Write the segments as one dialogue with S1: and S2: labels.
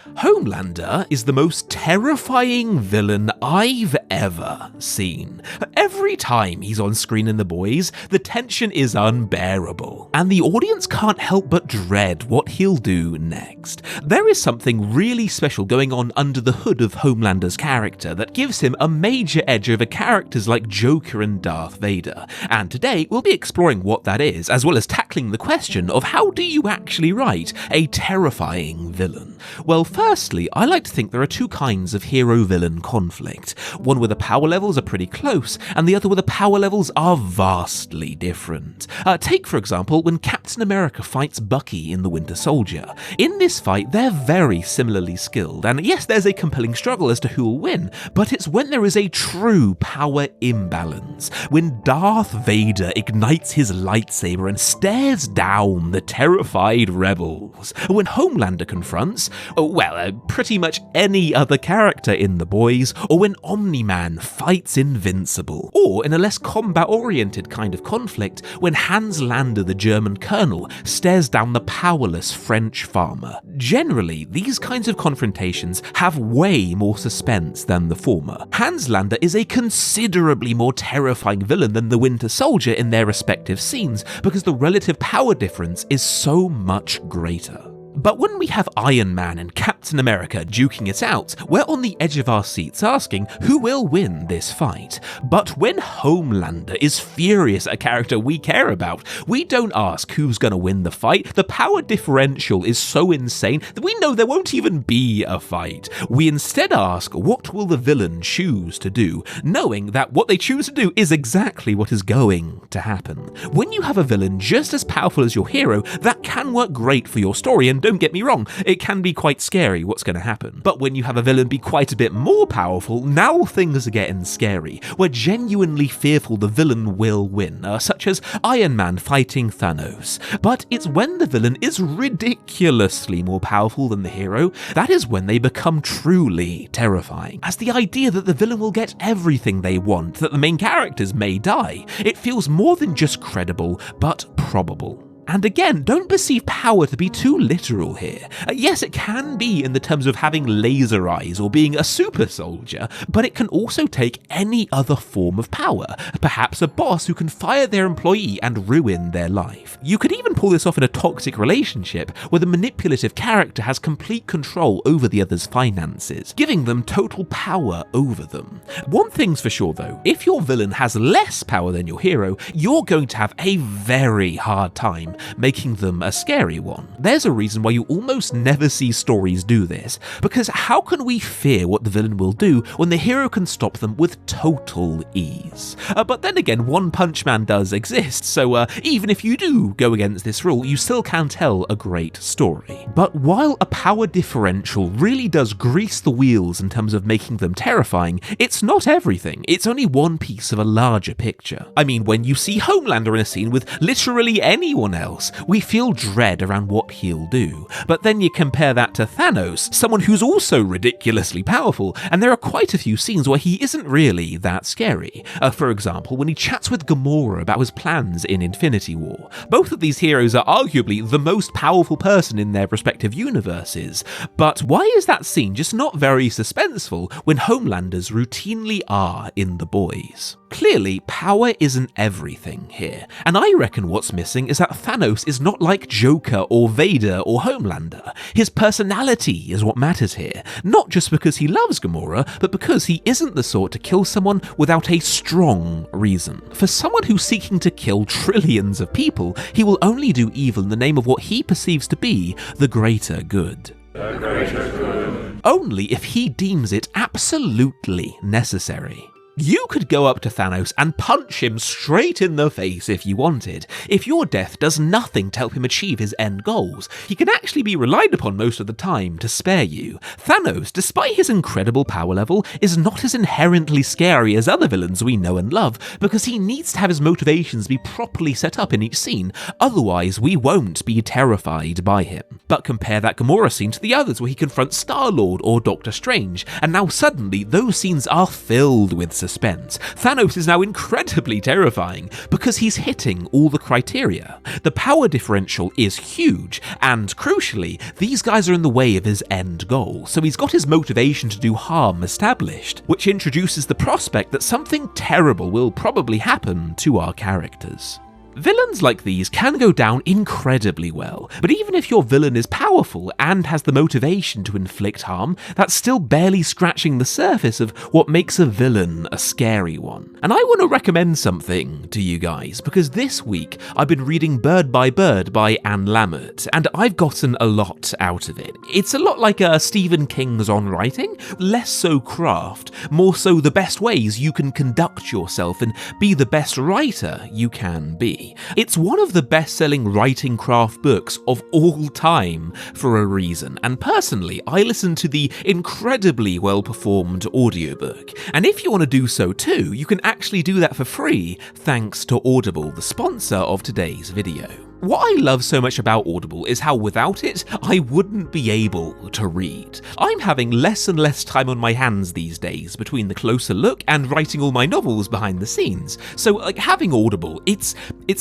S1: Homelander is the most terrifying villain I've ever seen. Every time he's on screen in The Boys, the tension is unbearable, and the audience can't help but dread what he'll do next. There is something really special going on under the hood of Homelander's character that gives him a major edge over characters like Joker and Darth Vader, and today we'll be exploring what that is, as well as tackling the question of how do you actually write a terrifying villain? Well, firstly, I like to think there are two kinds of hero-villain conflict. One where the power levels are pretty close, and the other where the power levels are vastly different. Take, for example, when Captain America fights Bucky in The Winter Soldier. In this fight, they're very similarly skilled, and yes, there's a compelling struggle as to who will win, but it's when there is a true power imbalance. When Darth Vader ignites his lightsaber and stares down the terrified rebels. When Homelander confronts, pretty much any other character in The Boys, or when Omni-Man fights Invincible, or in a less combat-oriented kind of conflict, when Hans Lander, the German colonel, stares down the powerless French farmer. Generally, these kinds of confrontations have way more suspense than the former. Hans Lander is a considerably more terrifying villain than the Winter Soldier in their respective scenes, because the relative power difference is so much greater. But when we have Iron Man and Captain America duking it out, we're on the edge of our seats asking who will win this fight. But when Homelander is furious at a character we care about, we don't ask who's gonna win the fight. The power differential is so insane that we know there won't even be a fight. We instead ask, what will the villain choose to do, knowing that what they choose to do is exactly what is going to happen. When you have a villain just as powerful as your hero, that can work great for your story, and don't get me wrong, it can be quite scary what's going to happen. But when you have a villain be quite a bit more powerful, now things are getting scary. We're genuinely fearful the villain will win, such as Iron Man fighting Thanos. But it's when the villain is ridiculously more powerful than the hero, that is when they become truly terrifying. As the idea that the villain will get everything they want, that the main characters may die, it feels more than just credible, but probable. And again, don't perceive power to be too literal here. Yes, it can be in the terms of having laser eyes or being a super soldier, but it can also take any other form of power. Perhaps a boss who can fire their employee and ruin their life. You could even pull this off in a toxic relationship where the manipulative character has complete control over the other's finances, giving them total power over them. One thing's for sure though, if your villain has less power than your hero, you're going to have a very hard time making them a scary one. There's a reason why you almost never see stories do this, because how can we fear what the villain will do when the hero can stop them with total ease? But then again, One Punch Man does exist, so even if you do go against this rule, you still can tell a great story. But while a power differential really does grease the wheels in terms of making them terrifying, it's not everything. It's only one piece of a larger picture. I mean, when you see Homelander in a scene with literally anyone else, we feel dread around what he'll do. But then you compare that to Thanos, someone who's also ridiculously powerful, and there are quite a few scenes where he isn't really that scary. For example, when he chats with Gamora about his plans in Infinity War. Both of these heroes are arguably the most powerful person in their respective universes. But why is that scene just not very suspenseful when Homelanders routinely are in The Boys? Clearly, power isn't everything here, and I reckon what's missing is that Thanos is not like Joker or Vader or Homelander. His personality is what matters here, not just because he loves Gamora, but because he isn't the sort to kill someone without a strong reason. For someone who's seeking to kill trillions of people, he will only do evil in the name of what he perceives to be the greater good. The greater good. Only if he deems it absolutely necessary. You could go up to Thanos and punch him straight in the face if you wanted. If your death does nothing to help him achieve his end goals, he can actually be relied upon most of the time to spare you. Thanos, despite his incredible power level, is not as inherently scary as other villains we know and love, because he needs to have his motivations be properly set up in each scene, otherwise we won't be terrified by him. But compare that Gamora scene to the others where he confronts Star-Lord or Doctor Strange, and now suddenly those scenes are filled with suspense. suspense. Thanos is now incredibly terrifying because he's hitting all the criteria. The power differential is huge, and crucially, these guys are in the way of his end goal, so he's got his motivation to do harm established, which introduces the prospect that something terrible will probably happen to our characters. Villains like these can go down incredibly well, but even if your villain is powerful and has the motivation to inflict harm, that's still barely scratching the surface of what makes a villain a scary one. And I want to recommend something to you guys, because this week I've been reading Bird by Anne Lamott, and I've gotten a lot out of it. It's a lot like Stephen King's On Writing, less so craft, more so the best ways you can conduct yourself and be the best writer you can be. It's one of the best-selling writing craft books of all time for a reason, and personally, I listened to the incredibly well-performed audiobook. And if you want to do so too, you can actually do that for free thanks to Audible, the sponsor of today's video. What I love so much about Audible is how without it, I wouldn't be able to read. I'm having less and less time on my hands these days between the closer look and writing all my novels behind the scenes. So having Audible, it's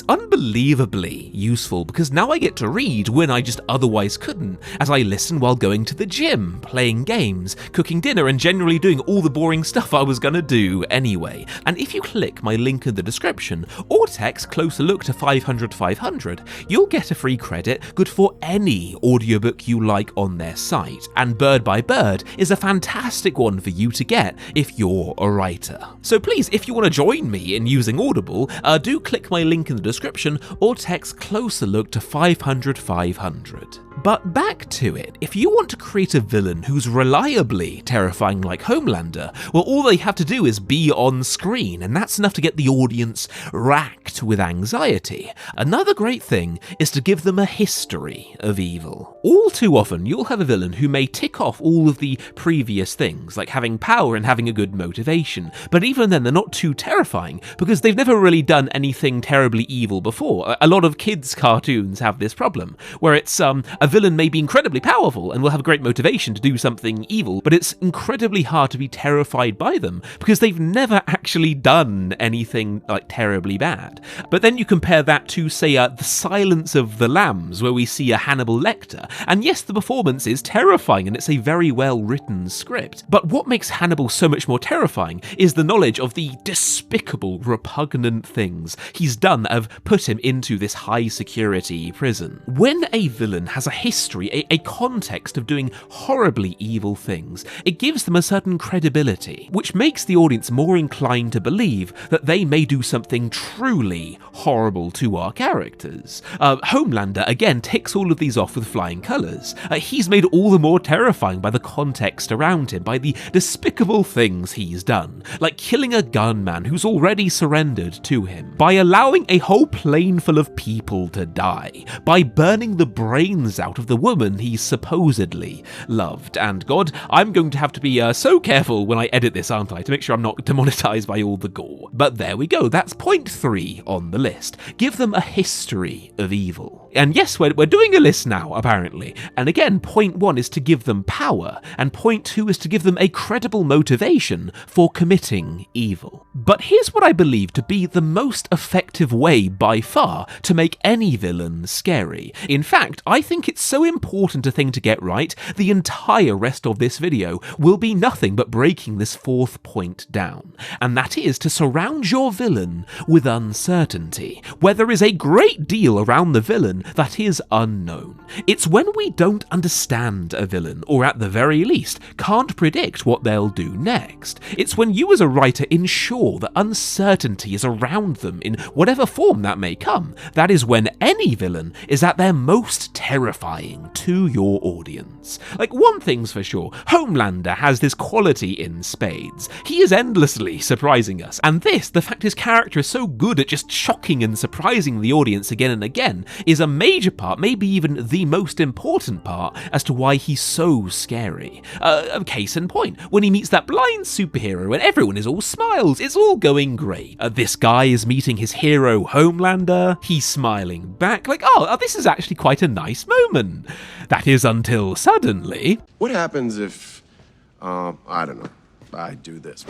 S1: unbelievably useful because now I get to read when I just otherwise couldn't, as I listen while going to the gym, playing games, cooking dinner, and generally doing all the boring stuff I was gonna do anyway. And if you click my link in the description or text closer look to 500, you'll get a free credit good for any audiobook you like on their site, and Bird by Bird is a fantastic one for you to get if you're a writer. So please, if you want to join me in using Audible, do click my link in the description or text closer look to 500. But back to it, if you want to create a villain who's reliably terrifying like Homelander, well, all they have to do is be on screen, and that's enough to get the audience racked with anxiety. Another great thing is to give them a history of evil. All too often, you'll have a villain who may tick off all of the previous things, like having power and having a good motivation, but even then they're not too terrifying, because they've never really done anything terribly evil before. A lot of kids' cartoons have this problem, where it's a villain may be incredibly powerful and will have great motivation to do something evil, but it's incredibly hard to be terrified by them because they've never actually done anything terribly bad. But then you compare that to, say, The Silence of the Lambs, where we see a Hannibal Lecter, and yes, the performance is terrifying and it's a very well written script, but what makes Hannibal so much more terrifying is the knowledge of the despicable, repugnant things he's done that have put him into this high security prison. When a villain has a history, a context of doing horribly evil things, it gives them a certain credibility, which makes the audience more inclined to believe that they may do something truly horrible to our characters. Homelander, again, ticks all of these off with flying colours. He's made all the more terrifying by the context around him, by the despicable things he's done, like killing a gunman who's already surrendered to him, by allowing a whole plane full of people to die, by burning the brains out of the woman he supposedly loved. And God, I'm going to have to be so careful when I edit this, aren't I, to make sure I'm not demonetized by all the gore. But there we go, that's point 3 on the list. Give them a history of evil. And yes, we're doing a list now, apparently. And again, point 1 is to give them power, and point 2 is to give them a credible motivation for committing evil. But here's what I believe to be the most effective way by far to make any villain scary. In fact, I think it's so important a thing to get right, the entire rest of this video will be nothing but breaking this 4th point down. And that is to surround your villain with uncertainty, where there is a great deal around the villain that is unknown. It's when we don't understand a villain, or at the very least, can't predict what they'll do next. It's when you as a writer ensure that uncertainty is around them in whatever form that may come. That is when any villain is at their most terrifying to your audience. One thing's for sure, Homelander has this quality in spades. He is endlessly surprising us, and the fact his character is so good at just shocking and surprising the audience again and again, is a major part, maybe even the most important part, as to why he's so scary. Case in point, when he meets that blind superhero and everyone is all smiles, it's all going great. This guy is meeting his hero Homelander, he's smiling back oh, this is actually quite a nice moment. That is until suddenly...
S2: What happens if, I don't know, I do this?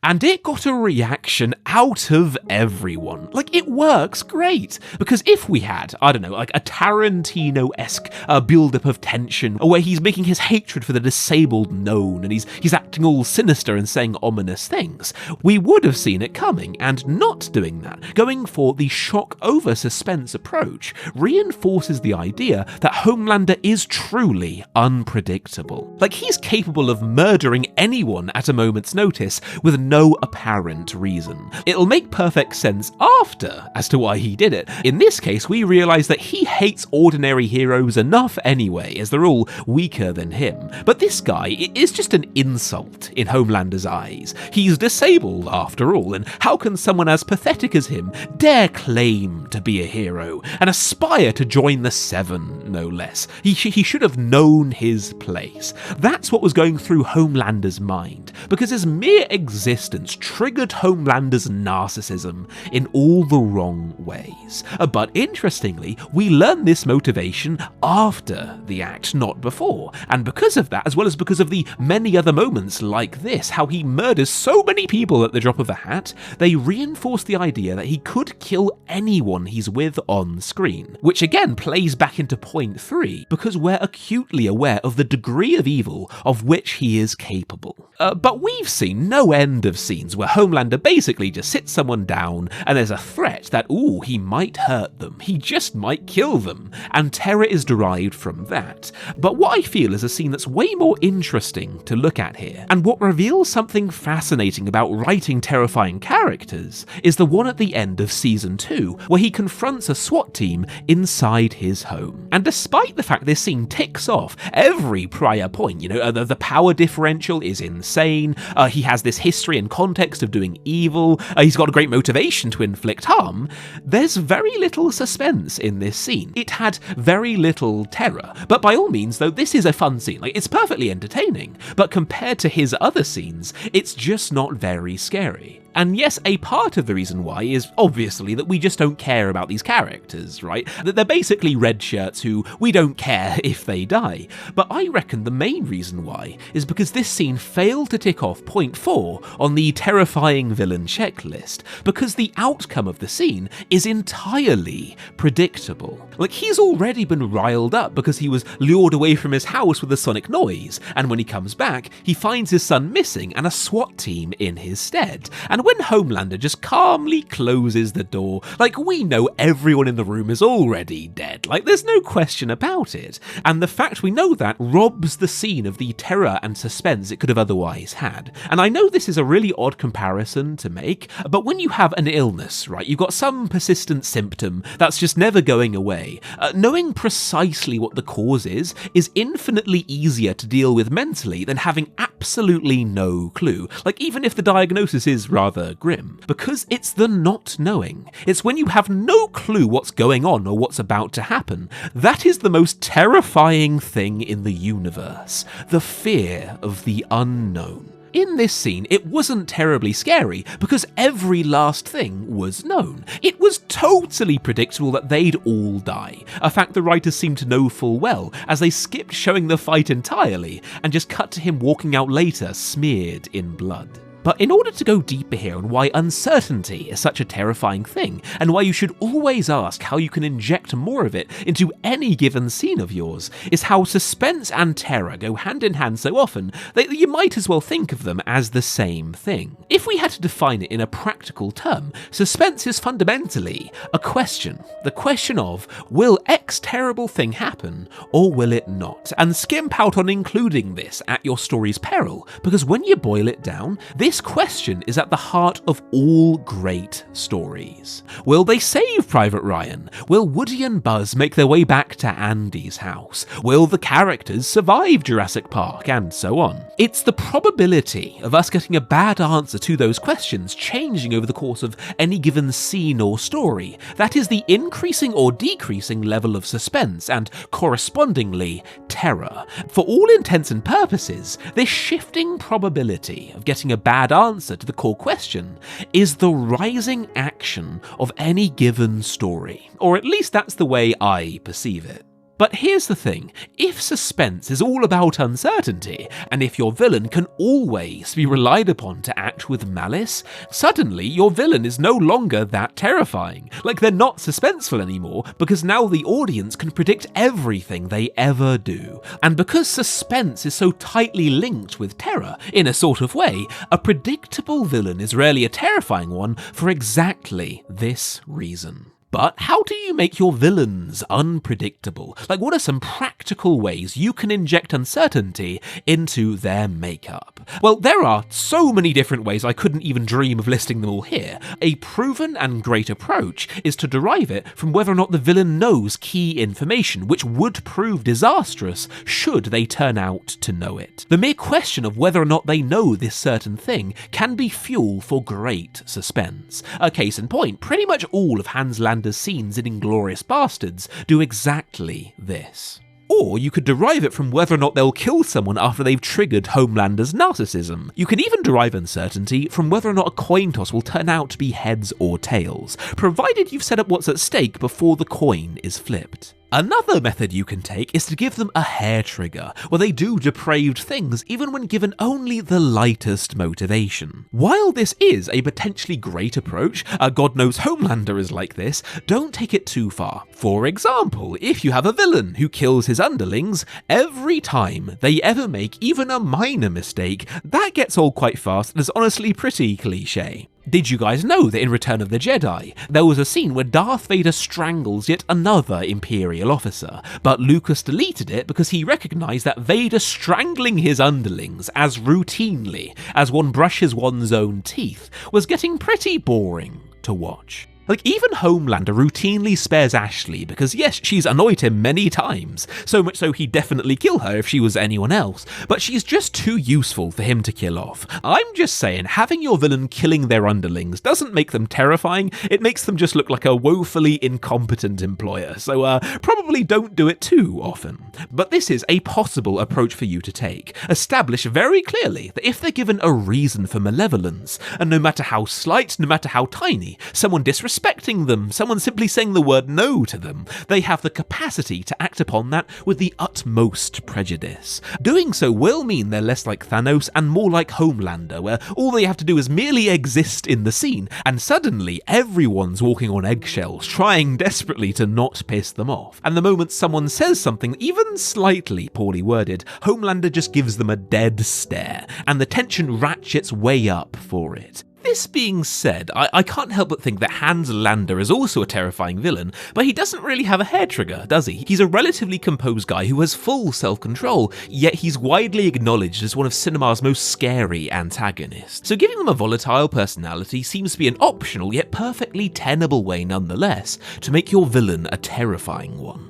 S1: And it got a reaction out of everyone. Like, it works great. Because if we had, I don't know, like a Tarantino-esque build-up of tension, where he's making his hatred for the disabled known, and he's acting all sinister and saying ominous things, we would have seen it coming, and not doing that, going for the shock over suspense approach, reinforces the idea that Homelander is truly unpredictable. Like, he's capable of murdering anyone at a moment's notice with no apparent reason. It'll make perfect sense after as to why he did it. In this case, we realise that he hates ordinary heroes enough anyway, as they're all weaker than him. But this guy is just an insult in Homelander's eyes. He's disabled after all, and how can someone as pathetic as him dare claim to be a hero and aspire to join the Seven, no less? He should have known his place. That's what was going through Homelander's mind, because his mere existence triggered Homelander's narcissism in all the wrong ways. But interestingly, we learn this motivation after the act, not before. And because of that, as well as because of the many other moments like this, how he murders so many people at the drop of a hat, they reinforce the idea that he could kill anyone he's with on screen. Which again plays back into point 3, because we're acutely aware of the degree of evil of which he is capable. But we've seen no end of scenes where Homelander basically just sits someone down and there's a threat that, ooh, he might hurt them, he just might kill them, and terror is derived from that. But what I feel is a scene that's way more interesting to look at here, and what reveals something fascinating about writing terrifying characters, is the one at the end of season 2, where he confronts a SWAT team inside his home. And despite the fact this scene ticks off every prior point, the power differential is insane, he has this history and context of doing evil, he's got a great motivation to inflict harm, there's very little suspense in this scene. It had very little terror. But by all means, though, this is a fun scene. Like, it's perfectly entertaining, but compared to his other scenes, it's just not very scary. And yes, a part of the reason why is obviously that we just don't care about these characters, right? That they're basically red shirts who we don't care if they die. But I reckon the main reason why is because this scene failed to tick off point 4 on the terrifying villain checklist, because the outcome of the scene is entirely predictable. Like, he's already been riled up because he was lured away from his house with a sonic noise, and when he comes back, he finds his son missing and a SWAT team in his stead. And when Homelander just calmly closes the door, like, we know everyone in the room is already dead. Like, there's no question about it. And the fact we know that robs the scene of the terror and suspense it could have otherwise had. And I know this is a really odd comparison to make, but when you have an illness, right, you've got some persistent symptom that's just never going away, knowing precisely what the cause is infinitely easier to deal with mentally than having absolutely no clue. Like, even if the diagnosis is rather grim, because it's the not knowing. It's when you have no clue what's going on or what's about to happen. That is the most terrifying thing in the universe. The fear of the unknown. In this scene, it wasn't terribly scary because every last thing was known. It was totally predictable that they'd all die, a fact the writers seemed to know full well, as they skipped showing the fight entirely and just cut to him walking out later smeared in blood. But in order to go deeper here on why uncertainty is such a terrifying thing, and why you should always ask how you can inject more of it into any given scene of yours, is how suspense and terror go hand in hand so often that you might as well think of them as the same thing. If we had to define it in a practical term, suspense is fundamentally a question. The question of, will X terrible thing happen, or will it not? And skimp out on including this at your story's peril, because when you boil it down, this question is at the heart of all great stories. Will they save Private Ryan? Will Woody and Buzz make their way back to Andy's house? Will the characters survive Jurassic Park? And so on. It's the probability of us getting a bad answer to those questions changing over the course of any given scene or story that is the increasing or decreasing level of suspense and, correspondingly, terror. For all intents and purposes, this shifting probability of getting a bad answer to the core question is the rising action of any given story, or at least that's the way I perceive it. But here's the thing, if suspense is all about uncertainty, and if your villain can always be relied upon to act with malice, suddenly your villain is no longer that terrifying. Like, they're not suspenseful anymore, because now the audience can predict everything they ever do. And because suspense is so tightly linked with terror, in a sort of way, a predictable villain is rarely a terrifying one for exactly this reason. But how do you make your villains unpredictable? Like, what are some practical ways you can inject uncertainty into their makeup? Well, there are so many different ways I couldn't even dream of listing them all here. A proven and great approach is to derive it from whether or not the villain knows key information, which would prove disastrous should they turn out to know it. The mere question of whether or not they know this certain thing can be fuel for great suspense. A case in point, pretty much all of Hans Lander's scenes in Inglourious Bastards do exactly this. Or you could derive it from whether or not they'll kill someone after they've triggered Homelander's narcissism. You can even derive uncertainty from whether or not a coin toss will turn out to be heads or tails, provided you've set up what's at stake before the coin is flipped. Another method you can take is to give them a hair trigger, where they do depraved things even when given only the lightest motivation. While this is a potentially great approach, God knows Homelander is like this, don't take it too far. For example, if you have a villain who kills his underlings, every time they ever make even a minor mistake, that gets old quite fast and is honestly pretty cliché. Did you guys know that in Return of the Jedi, there was a scene where Darth Vader strangles yet another Imperial officer, but Lucas deleted it because he recognised that Vader strangling his underlings as routinely as one brushes one's own teeth was getting pretty boring to watch. Like, even Homelander routinely spares Ashley because, yes, she's annoyed him many times, so much so he'd definitely kill her if she was anyone else, but she's just too useful for him to kill off. I'm just saying, having your villain killing their underlings doesn't make them terrifying, it makes them just look like a woefully incompetent employer, so probably don't do it too often. But this is a possible approach for you to take. Establish very clearly that if they're given a reason for malevolence, and no matter how slight, no matter how tiny, someone disrespecting them, someone simply saying the word no to them, they have the capacity to act upon that with the utmost prejudice. Doing so will mean they're less like Thanos and more like Homelander, where all they have to do is merely exist in the scene, and suddenly everyone's walking on eggshells, trying desperately to not piss them off. And the moment someone says something even slightly poorly worded, Homelander just gives them a dead stare, and the tension ratchets way up for it. This being said, I can't help but think that Hans Lander is also a terrifying villain, but he doesn't really have a hair trigger, does he? He's a relatively composed guy who has full self-control, yet he's widely acknowledged as one of cinema's most scary antagonists. So giving them a volatile personality seems to be an optional yet perfectly tenable way nonetheless to make your villain a terrifying one.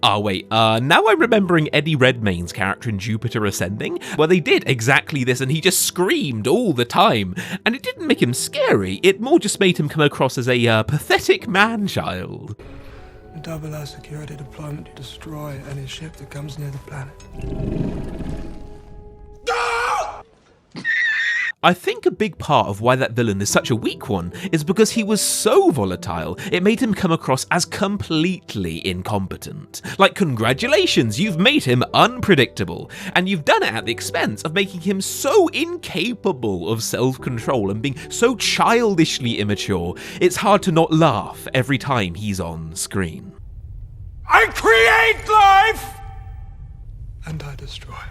S1: Oh wait, now I'm remembering Eddie Redmayne's character in Jupiter Ascending, where they did exactly this and he just screamed all the time. And it didn't make him scary, it more just made him come across as a pathetic man-child.
S2: Double our security deployment to destroy any ship that comes near the planet.
S1: I think a big part of why that villain is such a weak one is because he was so volatile, it made him come across as completely incompetent. Like, congratulations, you've made him unpredictable, and you've done it at the expense of making him so incapable of self-control and being so childishly immature, it's hard to not laugh every time he's on screen.
S2: I create life! And I destroy it.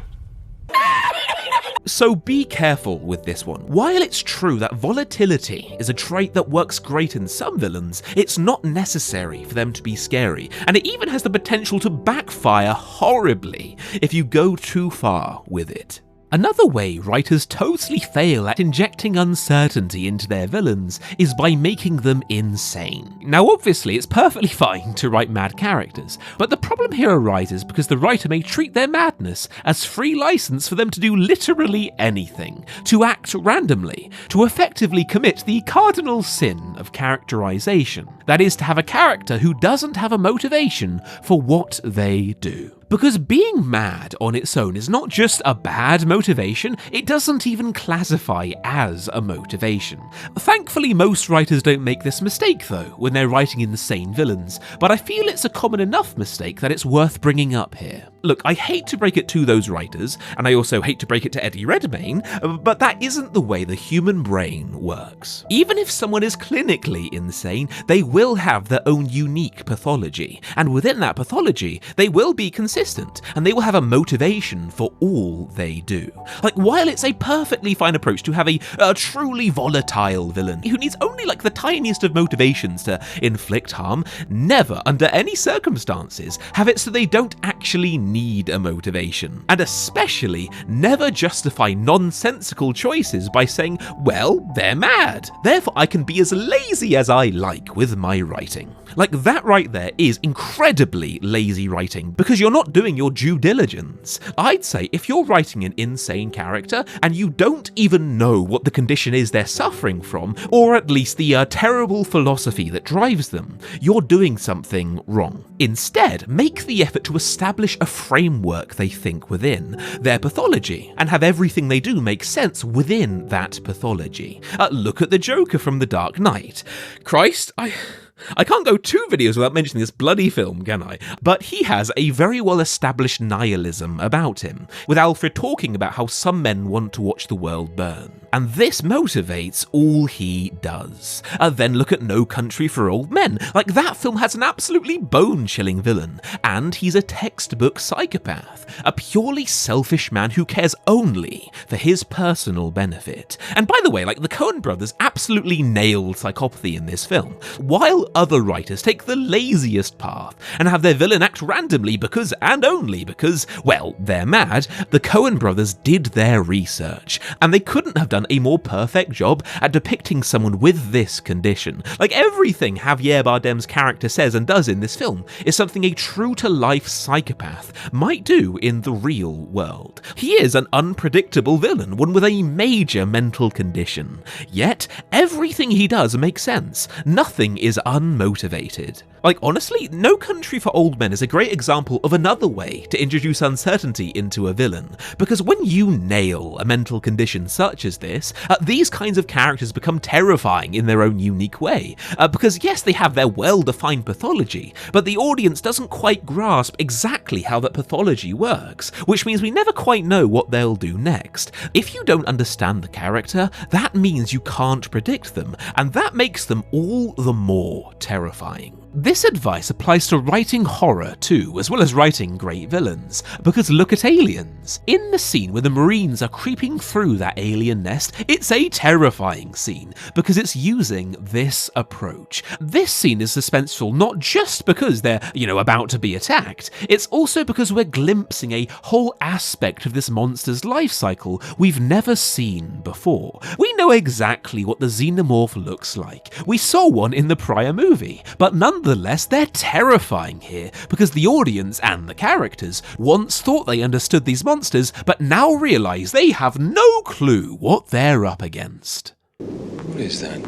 S1: So be careful with this one. While it's true that volatility is a trait that works great in some villains, it's not necessary for them to be scary, and it even has the potential to backfire horribly if you go too far with it. Another way writers totally fail at injecting uncertainty into their villains is by making them insane. Now obviously it's perfectly fine to write mad characters, but the problem here arises because the writer may treat their madness as free license for them to do literally anything, to act randomly, to effectively commit the cardinal sin of characterization. That is, to have a character who doesn't have a motivation for what they do. Because being mad on its own is not just a bad motivation, it doesn't even classify as a motivation. Thankfully, most writers don't make this mistake though, when they're writing insane villains, but I feel it's a common enough mistake that it's worth bringing up here. Look, I hate to break it to those writers, and I also hate to break it to Eddie Redmayne, but that isn't the way the human brain works. Even if someone is clinically insane, they will have their own unique pathology, and within that pathology, they will be consistent, and they will have a motivation for all they do. Like, while it's a perfectly fine approach to have a truly volatile villain who needs only like the tiniest of motivations to inflict harm, never, under any circumstances, have it so they don't actually need a motivation. And especially, never justify nonsensical choices by saying, well, they're mad, therefore I can be as lazy as I like with my writing. Like, that right there is incredibly lazy writing, because you're not doing your due diligence. I'd say if you're writing an insane character and you don't even know what the condition is they're suffering from, or at least the terrible philosophy that drives them, you're doing something wrong. Instead, make the effort to establish a framework they think within, their pathology, and have everything they do make sense within that pathology. Look at the Joker from The Dark Knight. Christ, I can't go 2 videos without mentioning this bloody film, can I? But he has a very well established nihilism about him, with Alfred talking about how some men want to watch the world burn. And this motivates all he does. Then look at No Country for Old Men. Like, that film has an absolutely bone-chilling villain, and he's a textbook psychopath, a purely selfish man who cares only for his personal benefit. And by the way, like, the Coen brothers absolutely nailed psychopathy in this film, while other writers take the laziest path and have their villain act randomly because, and only because, well, they're mad. The Coen brothers did their research, and they couldn't have done a more perfect job at depicting someone with this condition. Like, everything Javier Bardem's character says and does in this film is something a true-to-life psychopath might do in the real world. He is an unpredictable villain, one with a major mental condition. Yet, everything he does makes sense. Nothing is unmotivated. Like, honestly, No Country for Old Men is a great example of another way to introduce uncertainty into a villain, because when you nail a mental condition such as this, these kinds of characters become terrifying in their own unique way, because yes, they have their well-defined pathology, but the audience doesn't quite grasp exactly how that pathology works, which means we never quite know what they'll do next. If you don't understand the character, that means you can't predict them, and that makes them all the more terrifying. This advice applies to writing horror too, as well as writing great villains, because look at Aliens. In the scene where the Marines are creeping through that alien nest, it's a terrifying scene, because it's using this approach. This scene is suspenseful not just because they're, about to be attacked, it's also because we're glimpsing a whole aspect of this monster's life cycle we've never seen before. We know exactly what the xenomorph looks like. We saw one in the prior movie, but nonetheless, they're terrifying here, because the audience and the characters once thought they understood these monsters, but now realise they have no clue what they're up against.
S3: What is that?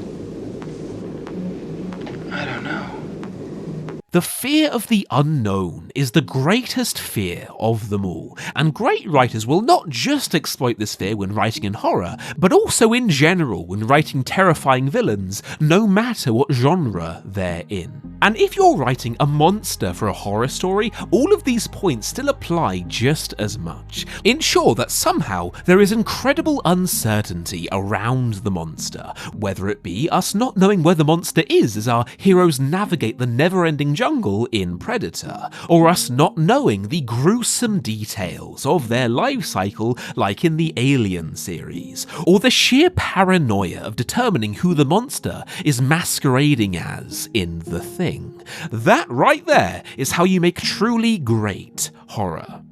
S3: I don't know.
S1: The fear of the unknown is the greatest fear of them all, and great writers will not just exploit this fear when writing in horror, but also in general when writing terrifying villains, no matter what genre they're in. And if you're writing a monster for a horror story, all of these points still apply just as much. Ensure that somehow there is incredible uncertainty around the monster, whether it be us not knowing where the monster is as our heroes navigate the never-ending jungle in Predator, or us not knowing the gruesome details of their life cycle like in the Alien series, or the sheer paranoia of determining who the monster is masquerading as in The Thing. That right there is how you make truly great horror.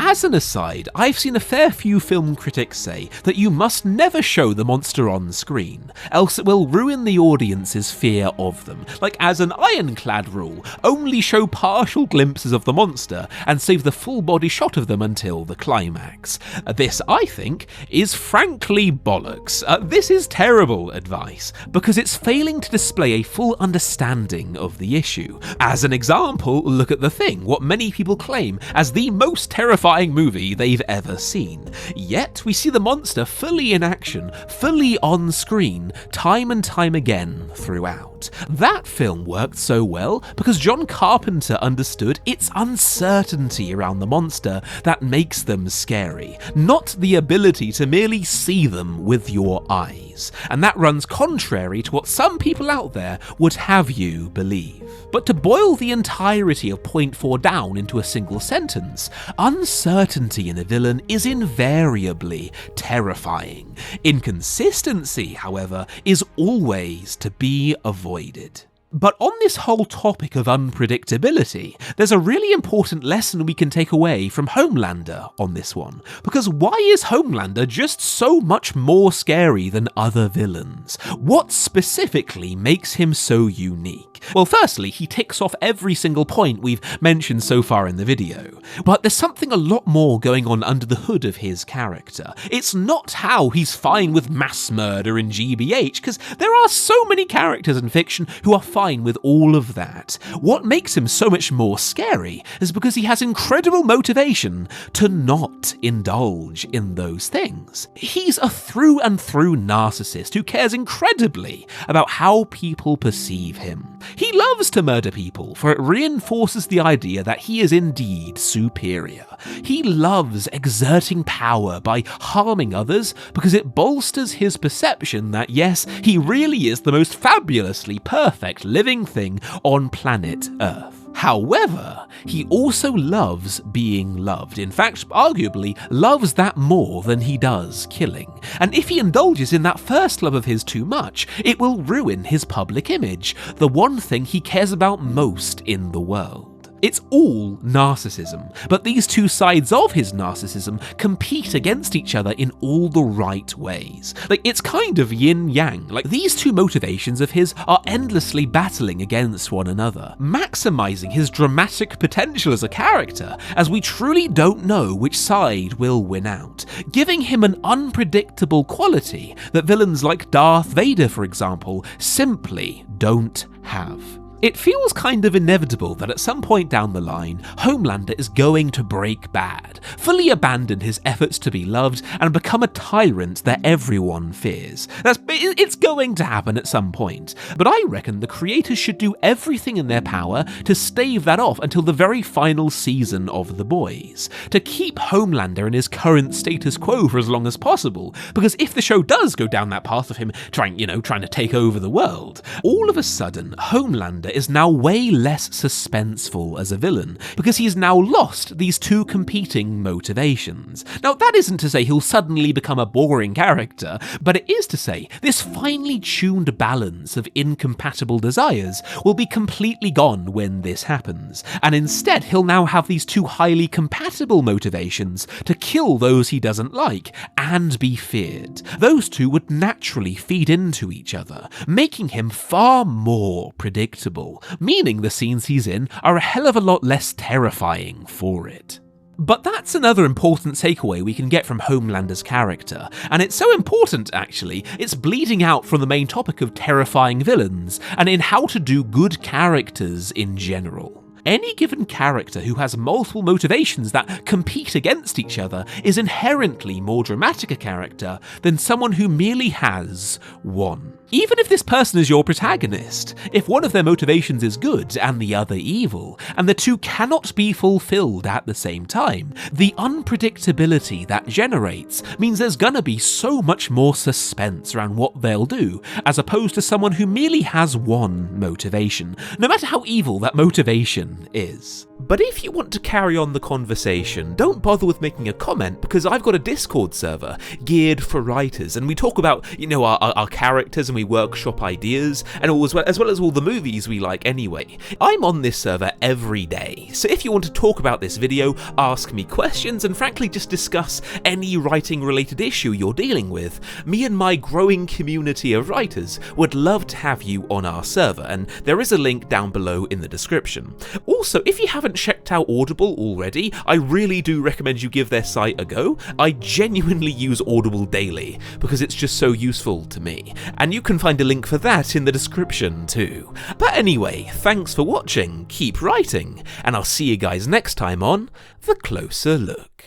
S1: As an aside, I've seen a fair few film critics say that you must never show the monster on screen, else it will ruin the audience's fear of them. Like, as an ironclad rule, only show partial glimpses of the monster and save the full body shot of them until the climax. This, I think, is frankly bollocks. This is terrible advice, because it's failing to display a full understanding of the issue. As an example, look at The Thing, what many people claim as the most terrifying movie they've ever seen. Yet, we see the monster fully in action, fully on screen, time and time again throughout. That film worked so well because John Carpenter understood it's uncertainty around the monster that makes them scary, not the ability to merely see them with your eyes. And that runs contrary to what some people out there would have you believe. But to boil the entirety of Point 4 down into a single sentence, uncertainty in a villain is invariably terrifying. Inconsistency, however, is always to be avoided. But on this whole topic of unpredictability, there's a really important lesson we can take away from Homelander on this one. Because why is Homelander just so much more scary than other villains? What specifically makes him so unique? Well, firstly, he ticks off every single point we've mentioned so far in the video. But there's something a lot more going on under the hood of his character. It's not how he's fine with mass murder in GBH, because there are so many characters in fiction who are fine with all of that. What makes him so much more scary is because he has incredible motivation to not indulge in those things. He's a through and through narcissist who cares incredibly about how people perceive him. He loves to murder people, for it reinforces the idea that he is indeed superior. He loves exerting power by harming others because it bolsters his perception that yes, he really is the most fabulously perfect living thing on planet Earth. However, he also loves being loved. In fact, arguably, loves that more than he does killing. And if he indulges in that first love of his too much, it will ruin his public image, the one thing he cares about most in the world. It's all narcissism, but these two sides of his narcissism compete against each other in all the right ways. Like, it's kind of yin-yang. Like, these two motivations of his are endlessly battling against one another, maximizing his dramatic potential as a character, as we truly don't know which side will win out, giving him an unpredictable quality that villains like Darth Vader, for example, simply don't have. It feels kind of inevitable that at some point down the line, Homelander is going to break bad, fully abandon his efforts to be loved, and become a tyrant that everyone fears. It's going to happen at some point, but I reckon the creators should do everything in their power to stave that off until the very final season of The Boys, to keep Homelander in his current status quo for as long as possible, because if the show does go down that path of him trying to take over the world, all of a sudden, Homelander is now way less suspenseful as a villain, because he's now lost these two competing motivations. Now, that isn't to say he'll suddenly become a boring character, but it is to say this finely tuned balance of incompatible desires will be completely gone when this happens, and instead he'll now have these two highly compatible motivations to kill those he doesn't like and be feared. Those two would naturally feed into each other, making him far more predictable, meaning the scenes he's in are a hell of a lot less terrifying for it. But that's another important takeaway we can get from Homelander's character, and it's so important actually, it's bleeding out from the main topic of terrifying villains, and in how to do good characters in general. Any given character who has multiple motivations that compete against each other is inherently more dramatic a character than someone who merely has one. Even if this person is your protagonist, if one of their motivations is good and the other evil, and the two cannot be fulfilled at the same time, the unpredictability that generates means there's gonna be so much more suspense around what they'll do, as opposed to someone who merely has one motivation, no matter how evil that motivation is. But if you want to carry on the conversation, don't bother with making a comment, because I've got a Discord server geared for writers, and we talk about, our characters, and we workshop ideas, and as well as all the movies we like anyway. I'm on this server every day, so if you want to talk about this video, ask me questions, and frankly just discuss any writing related issue you're dealing with, me and my growing community of writers would love to have you on our server, and there is a link down below in the description. Also, if you haven't checked out Audible already, I really do recommend you give their site a go. I genuinely use Audible daily because it's just so useful to me, and you can find a link for that in the description too. But anyway, thanks for watching, keep writing, and I'll see you guys next time on The Closer Look.